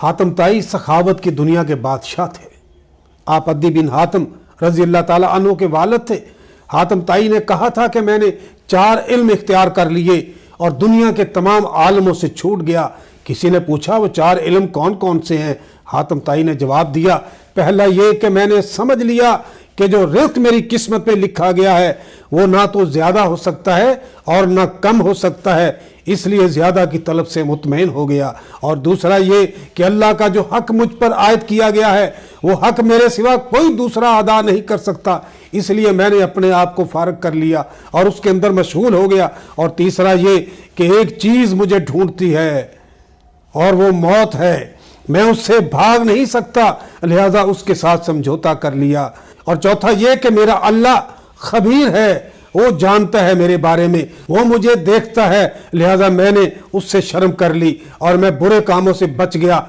हातिम ताई सखावत की दुनिया के बादशाह थे। आप अद्दी बिन हातिम रजी अल्लाह ताला अन्हु के वालिद थे। हातिम ताई ने कहा था कि मैंने 4 इल्म इख्तियार कर लिए और दुनिया के तमाम आलमों से छूट गया। किसी ने पूछा वो 4 इल्म कौन कौन से हैं? हातिम ताई ने जवाब दिया, पहला ये कि मैंने समझ लिया कि जो रिज़्क़ मेरी किस्मत पे लिखा गया है वो ना तो ज़्यादा हो सकता है और ना कम हो सकता है, इसलिए ज़्यादा की तलब से मुतमईन हो गया। और दूसरा ये कि अल्लाह का जो हक़ मुझ पर आयद किया गया है वो हक़ मेरे सिवा कोई दूसरा अदा नहीं कर सकता, इसलिए मैंने अपने आप को फारग कर लिया और उसके अंदर मशगूल हो गया। और तीसरा ये कि एक चीज़ मुझे ढूंढती है और वो मौत है, मैं उससे भाग नहीं सकता, लिहाजा उसके साथ समझौता कर लिया। और चौथा ये कि मेरा अल्लाह खबीर है, वो जानता है मेरे बारे में, वो मुझे देखता है, लिहाजा मैंने उससे शर्म कर ली और मैं बुरे कामों से बच गया।